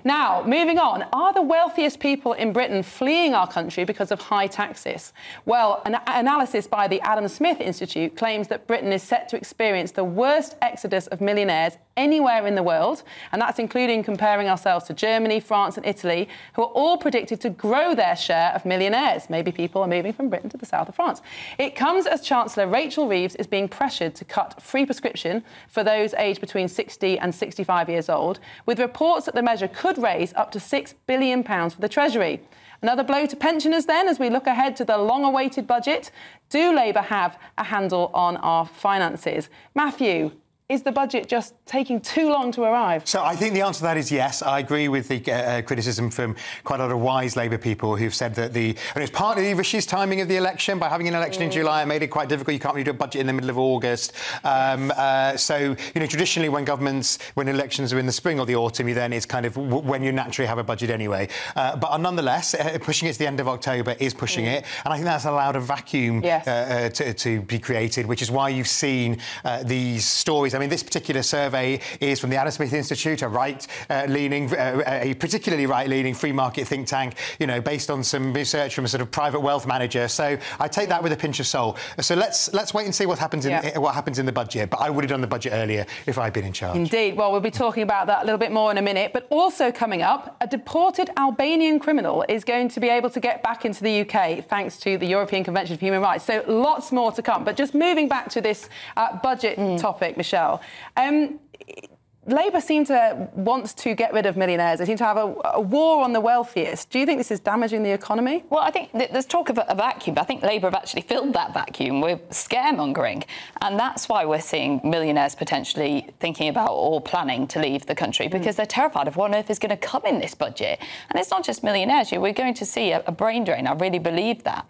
Now, moving on, are the wealthiest people in Britain fleeing our country because of high taxes? Well, an analysis by the Adam Smith Institute claims that Britain is set to experience the worst exodus of millionaires anywhere in the world, and that's including comparing ourselves to Germany, France and Italy, who are all predicted to grow their share of millionaires. Maybe people are moving from Britain to the south of France. It comes as Chancellor Rachel Reeves is being pressured to cut free prescription for those aged between 60 and 65 years old, with reports that the measure could raise up to £6 billion for the Treasury. Another blow to pensioners then, as we look ahead to the long-awaited budget. Do Labour have a handle on our finances? Matthew, is the budget just taking too long to arrive? So I think the answer to that is yes. I agree with the criticism from quite a lot of wise Labour people who've said that it's partly Rishi's timing of the election. By having an election in July, it made it quite difficult. You can't really do a budget in the middle of August. So, traditionally when elections are in the spring or the autumn, it's kind of when you naturally have a budget anyway. But nonetheless, pushing it to the end of October is pushing it. And I think that's allowed a vacuum to be created, which is why you've seen these stories. I mean, this particular survey is from the Adam Smith Institute, a particularly right-leaning free market think tank, based on some research from a sort of private wealth manager. So I take that with a pinch of salt. So let's wait and see what happens in the budget. But I would have done the budget earlier if I'd been in charge. Indeed. Well, we'll be talking about that a little bit more in a minute. But also coming up, a deported Albanian criminal is going to be able to get back into the UK thanks to the European Convention of Human Rights. So lots more to come. But just moving back to this budget topic, Michelle. Labour seem to want to get rid of millionaires. They seem to have a war on the wealthiest. Do you think this is damaging the economy? Well, I think there's talk of a vacuum, but I think Labour have actually filled that vacuum with scaremongering. And that's why we're seeing millionaires potentially thinking about or planning to leave the country, because they're terrified of what on earth is going to come in this budget. And it's not just millionaires. We're going to see a brain drain. I really believe that.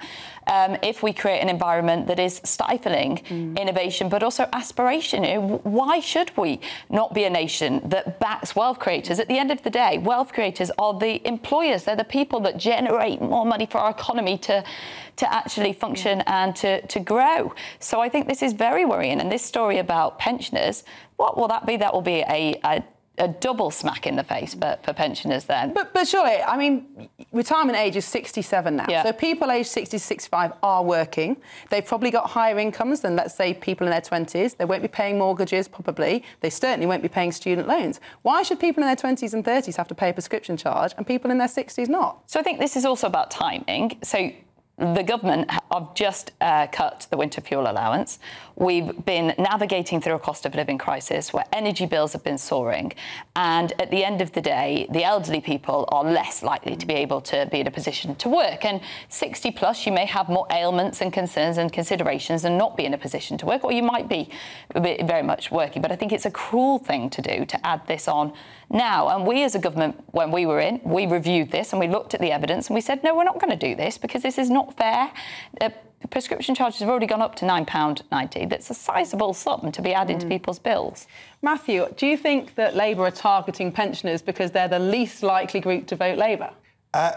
If we create an environment that is stifling innovation, but also aspiration. Why should we not be a nation that backs wealth creators? At the end of the day, wealth creators are the employers. They're the people that generate more money for our economy to actually function and to grow. So I think this is very worrying. And this story about pensioners, what will that be? That will be a double smack in the face for pensioners then. But surely, I mean, retirement age is 67 now. Yeah. So people aged 60 to 65 are working. They've probably got higher incomes than, let's say, people in their 20s. They won't be paying mortgages, probably. They certainly won't be paying student loans. Why should people in their 20s and 30s have to pay a prescription charge and people in their 60s not? So I think this is also about timing. So the government have just cut the winter fuel allowance. We've been navigating through a cost of living crisis where energy bills have been soaring. And at the end of the day, the elderly people are less likely to be able to be in a position to work. And 60 plus, you may have more ailments and concerns and considerations and not be in a position to work, or you might be very much working. But I think it's a cruel thing to do to add this on now. And we as a government, when we were in, we reviewed this and we looked at the evidence and we said, no, we're not going to do this because this is not fair. Prescription charges have already gone up to £9.90. That's a sizable sum to be added to people's bills. Matthew, do you think that Labour are targeting pensioners because they're the least likely group to vote Labour?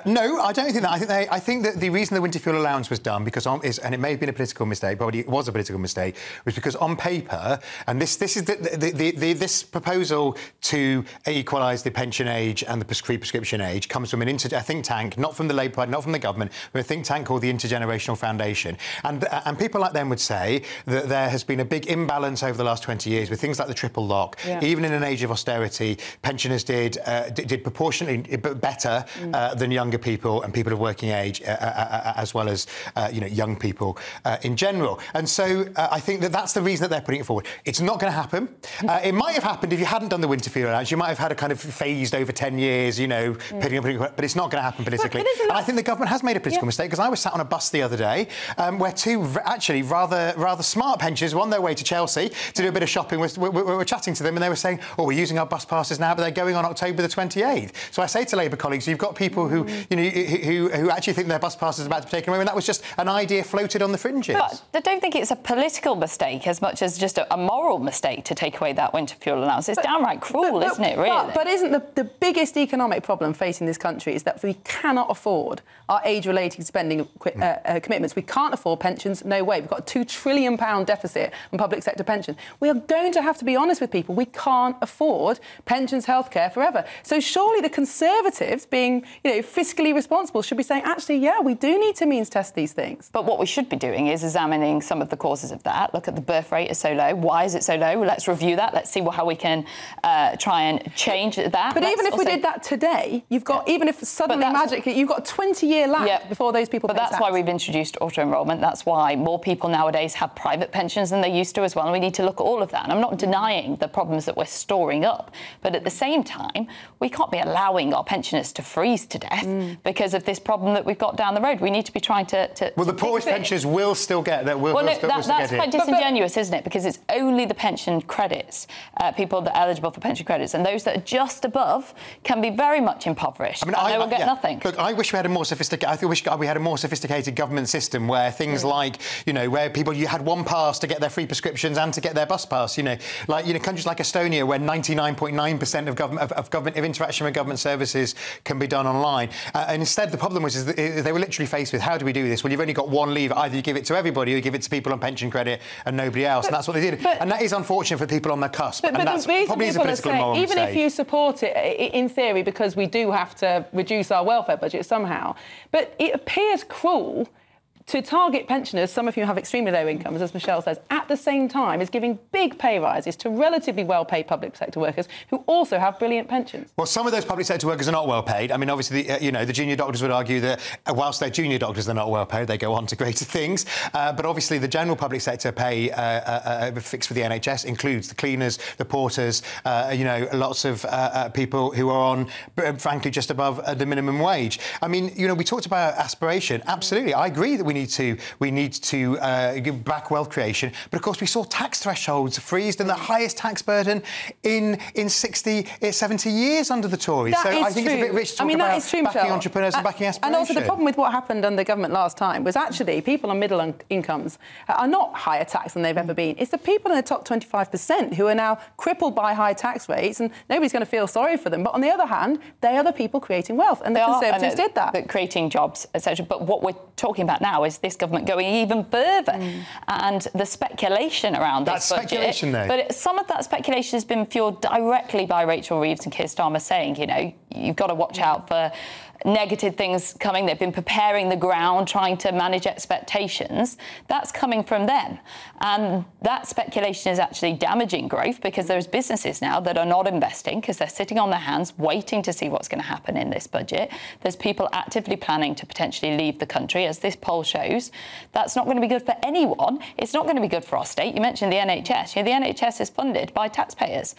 No, I don't think that. I think that the reason the winter fuel allowance was done, and it may have been a political mistake, probably it was a political mistake, was because on paper, and this is this proposal to equalise the pension age and the prescription age comes from a think tank, not from the Labour Party, not from the government, but a think tank called the Intergenerational Foundation. And people like them would say that there has been a big imbalance over the last 20 years with things like the triple lock. Yeah. Even in an age of austerity, pensioners did proportionately better than younger people and people of working age, as well as young people in general. And so I think that that's the reason that they're putting it forward. It's not going to happen. It might have happened if you hadn't done the winter fuel allowance. You might have had a kind of phased over 10 years, but it's not going to happen politically. And I think the government has made a political mistake, because I was sat on a bus the other day where two actually rather smart pensioners were on their way to Chelsea to do a bit of shopping. We were chatting to them and they were saying, oh, we're using our bus passes now, but they're going on October the 28th. So I say to Labour colleagues, you've got people who, you know, who actually think their bus pass is about to be taken away, and that was just an idea floated on the fringes. But I don't think it's a political mistake as much as just a moral mistake to take away that winter fuel allowance. It's downright cruel, isn't it, really? But isn't the biggest economic problem facing this country is that we cannot afford our age-related spending commitments. We can't afford pensions, no way. We've got a £2 trillion deficit on public sector pensions. We are going to have to be honest with people. We can't afford pensions, healthcare forever. So surely the Conservatives, being, you know, fiscally responsible, should be saying, actually, yeah, we do need to means test these things. But what we should be doing is examining some of the causes of that. Look at the birth rate is so low. Why is it so low? Let's review that. Let's see how we can try and change that. But even if we did that today, you've got, even if suddenly magically, you've got a 20-year lag before those people pay tax. But that's why we've introduced auto-enrolment. That's why more people nowadays have private pensions than they used to as well. And we need to look at all of that. And I'm not denying the problems that we're storing up. But at the same time, we can't be allowing our pensioners to freeze to death because of this problem that we've got down the road. We need to be trying to well, the poorest pensioners will still get that. That's quite disingenuous, isn't it? Because it's only the pension credits, people that are eligible for pension credits, and those that are just above can be very much impoverished. I mean, they will get nothing. Look, I wish we had a more sophisticated. I wish we had a more sophisticated government system where things like, you know, where you had one pass to get their free prescriptions and to get their bus pass. You know, like, you know, countries like Estonia, where 99.9% of government interaction with government services can be done online. And instead, the problem was that they were literally faced with, how do we do this? Well, you've only got one lever. Either you give it to everybody or you give it to people on pension credit and nobody else. And that's what they did. And that is unfortunate for people on the cusp. And that's probably is a political and moral even mistake. If you support it, in theory, because we do have to reduce our welfare budget somehow, but it appears cruel to target pensioners, some of whom have extremely low incomes, as Michelle says, at the same time as giving big pay rises to relatively well-paid public sector workers who also have brilliant pensions. Well, some of those public sector workers are not well paid. I mean, obviously, you know, the junior doctors would argue that whilst they're junior doctors, they're not well paid. They go on to greater things. But obviously, the general public sector pay fixed for the NHS includes the cleaners, the porters, you know, lots of people who are on, frankly, just above the minimum wage. I mean, you know, we talked about aspiration. Absolutely, I agree that we need to give back wealth creation, but of course we saw tax thresholds freezed and the highest tax burden in 60, 70 years under the Tories. So I think it's a bit rich to talk about backing entrepreneurs and backing aspiration. And also the problem with what happened under the government last time was actually people on middle incomes are not higher tax than they've ever been. It's the people in the top 25% who are now crippled by high tax rates, and nobody's going to feel sorry for them. But on the other hand, they are the people creating wealth, and the Conservatives did that. Creating jobs, etc. But what we're talking about now is this government going even further, and the speculation around this budget. Speculation, though. But some of that speculation has been fuelled directly by Rachel Reeves and Keir Starmer saying, you know, you've got to watch out for negative things coming. They've been preparing the ground, trying to manage expectations. That's coming from them. And that speculation is actually damaging growth because there's businesses now that are not investing because they're sitting on their hands waiting to see what's going to happen in this budget. There's people actively planning to potentially leave the country, as this poll shows. That's not going to be good for anyone. It's not going to be good for our state. You mentioned the NHS. You know, the NHS is funded by taxpayers.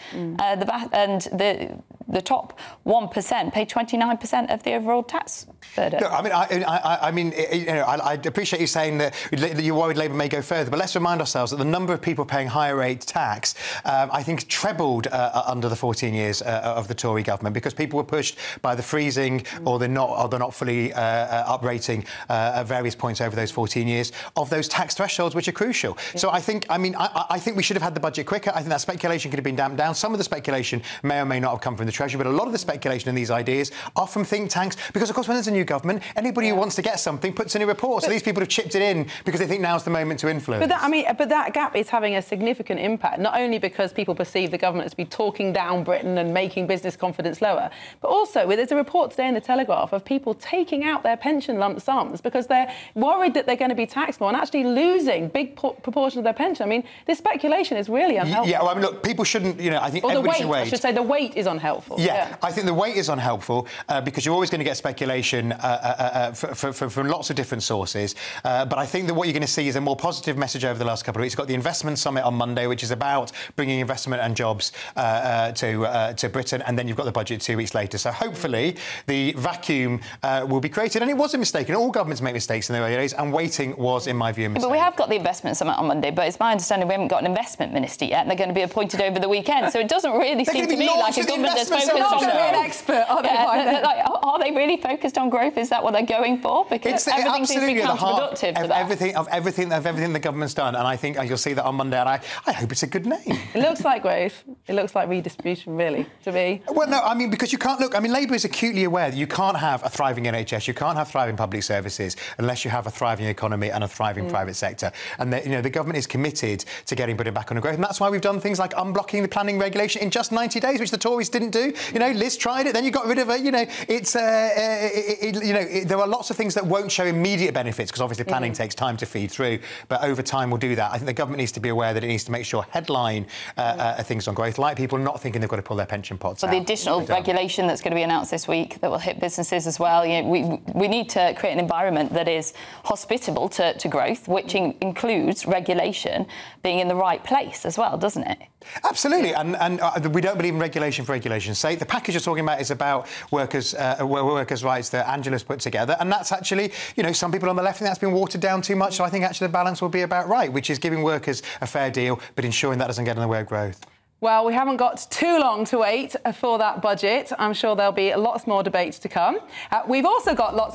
The top 1% pay 29% of the overall tax burden. Look, I mean, you know, I appreciate you saying that you're worried Labour may go further, but let's remind ourselves that the number of people paying higher rate tax, I think, trebled under the 14 years of the Tory government because people were pushed by the freezing or they're not fully uprating at various points over those 14 years of those tax thresholds, which are crucial. Yeah. So I think we should have had the budget quicker. I think that speculation could have been damped down. Some of the speculation may or may not have come from the Treasury, but a lot of the speculation in these ideas are from think tanks because, of course, when there's a new government, anybody who wants to get something puts in a report. So these people have chipped it in because they think now's the moment to influence. But that gap is having a significant impact, not only because people perceive the government as be talking down Britain and making business confidence lower, but also there's a report today in the Telegraph of people taking out their pension lump sums because they're worried that they're going to be taxed more and actually losing big proportions of their pension. I mean, this speculation is really unhelpful. Yeah, well, I mean, look, people shouldn't, you know, I think everybody should wait. I should say the weight is unhelpful. Yeah, I think the weight is unhelpful because you're always going to get speculation from lots of different sources. But I think that what you're going to see is a more positive message over the last couple of weeks. You've got the investment summit on Monday, which is about bringing investment and jobs to Britain, and then you've got the budget 2 weeks later. So hopefully the vacuum will be created. And it was a mistake, and all governments make mistakes in the early days, and waiting was, in my view, a mistake. But we have got the investment summit on Monday, but it's my understanding we haven't got an investment minister yet, and they're going to be appointed over the weekend. So it doesn't really seem to me like a government that's focused on... They're not going to be an expert, are they? Are they really focused on on growth? Is that what they're going for? Because everything seems to be counterproductive to that. Everything the government's done, and I think you'll see that on Monday, and I hope it's a good name. It looks like growth. It looks like redistribution, really, to me. Well, no, I mean, because you can't look... I mean, Labour is acutely aware that you can't have a thriving NHS, you can't have thriving public services unless you have a thriving economy and a thriving private sector. And, the government is committed to getting Britain back on a growth, and that's why we've done things like unblocking the planning regulation in just 90 days, which the Tories didn't do. Liz tried it, then you got rid of it. There are lots of things that won't show immediate benefits, because obviously planning takes time to feed through, but over time we'll do that. I think the government needs to be aware that it needs to make sure headline things on growth, like people not thinking they've got to pull their pension pots out. The additional regulation that's going to be announced this week that will hit businesses as well. We need to create an environment that is hospitable to growth, which includes regulation being in the right place as well, doesn't it? Absolutely, and we don't believe in regulation for regulation's sake. The package you're talking about is about workers' rights that Angela's put together, and that's actually, some people on the left think that's been watered down too much, so I think actually the balance will be about right, which is giving workers a fair deal, but ensuring that doesn't get in the way of growth. Well, we haven't got too long to wait for that budget. I'm sure there'll be lots more debates to come. We've also got lots more